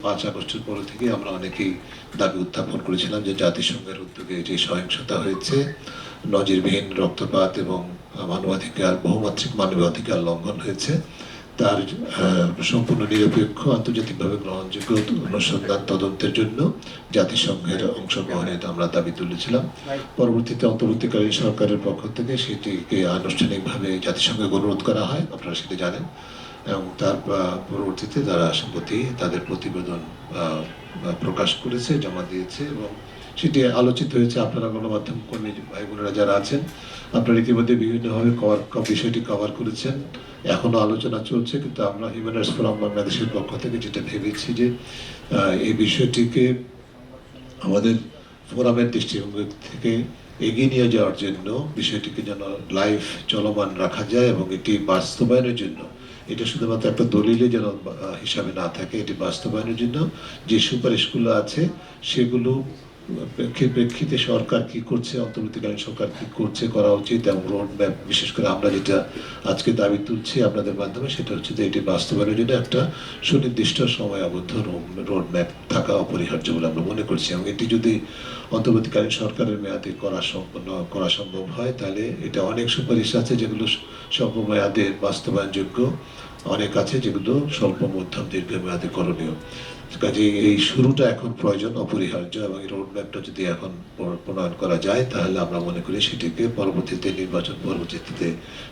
5 আগস্টের পর থেকে আমরা অনেকেই দাবি উত্থাপন করেছিলাম যে জাতিসংঘের উদ্যোগে যে সহিংসতা হয়েছে, নজিরবিহীন রক্তপাত এবং মানবাধিকার, বহুমাত্রিক মানবাধিকার লঙ্ঘন হয়েছে, তার সম্পূর্ণ নিরপেক্ষ আন্তর্জাতিকভাবে গ্রহণযোগ্য অনুসন্ধান তদন্তের জন্য জাতিসংঘের অংশগ্রহণের আমরা দাবি তুলেছিলাম। পরবর্তীতে অন্তর্বর্তীকালীন সরকারের পক্ষ থেকে সেটিকে আনুষ্ঠানিকভাবে জাতিসংঘে অনুরোধ করা হয়, আপনারা সেটি জানেন, এবং তার পরবর্তীতে তারা সম্প্রতি তাদের প্রতিবেদন প্রকাশ করেছে, জমা দিয়েছে এবং সেটি আলোচিত হয়েছে। আপনারা গণমাধ্যম কর্মী ভাই বোনেরা যারা আছেন, আপনারা ইতিমধ্যে বিভিন্নভাবে বিষয়টি কভার করেছেন, এখনো আলোচনা চলছে। কিন্তু আমরা হিউম্যান রাইটস ফোরাম বাংলাদেশের পক্ষ থেকে যেটা ভেবেছি যে এই বিষয়টিকে আমাদের ফোরামের দৃষ্টিভঙ্গি থেকে এগিয়ে নিয়ে যাওয়ার জন্য বিষয়টিকে যেন লাইভ চলমান রাখা যায় এবং এটি বাস্তবায়নের জন্য, এটা শুধুমাত্র একটা দলিলে যেন হিসাবে না থাকে, এটি বাস্তবায়নের জন্য যে সুপারিশগুলো আছে সেগুলো প্রেক্ষিতে সরকার কি করছে, অন্তর্বর্তীকালীন সরকার কি করছে, করা উচিত এবং রোড ম্যাপ, বিশেষ করে আমরা যেটা আজকে দাবি তুলছি আপনাদের মাধ্যমে, সেটা হচ্ছে যে এটি বাস্তবায়নের জন্য একটা সুনির্দিষ্ট সময় আবদ্ধ রোড ম্যাপ থাকা অপরিহার্য বলে আমরা মনে করছি। এবং এটি যদি অন্তর্বর্তীকালীন সরকারের মেয়াদে করা সম্ভব হয়, তাহলে এটা অনেক সুপারিশ আছে যেগুলো স্বল্প মেয়াদে বাস্তবায়নযোগ্য, অনেক আছে যেগুলো স্বল্প মধ্যম দীর্ঘ মেয়াদে করণীয়। কাজে এই শুরুটা এখন প্রয়োজন, অপরিহার্য, এবং এই রোড ম্যাপটা যদি এখন প্রণয়ন করা যায় তাহলে আমরা মনে করি সেটিকে পরবর্তীতে নির্বাচন পরবর্তীতে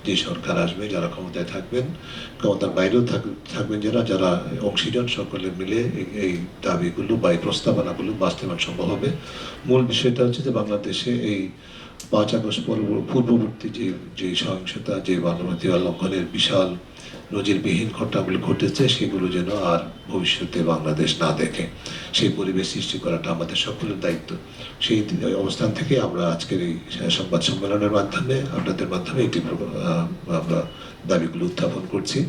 যে সরকার আসবে, যারা ক্ষমতায় থাকবেন, ক্ষমতার বাইরেও থাকবেন যারা অংশীজন, সকলে মিলে এই দাবিগুলো বা এই প্রস্তাবনাগুলো বাস্তবায়ন সম্ভব হবে। মূল বিষয়টা হচ্ছে যে বাংলাদেশে এই 5 আগস্ট পূর্ববর্তী যে সহিংসতা, যে মানবাধিকার লঙ্ঘনের বিশাল নজিরবিহীন ঘটনাগুলো ঘটেছে, সেগুলো যেন আর ভবিষ্যতে বাংলাদেশ না দেখে, সেই পরিবেশ সৃষ্টি করাটা আমাদের সকলের দায়িত্ব। সেই অবস্থান থেকে আমরা আজকের এই সংবাদ সম্মেলনের মাধ্যমে, আপনাদের মাধ্যমে এটি আমরা দাবিগুলো উত্থাপন করছি।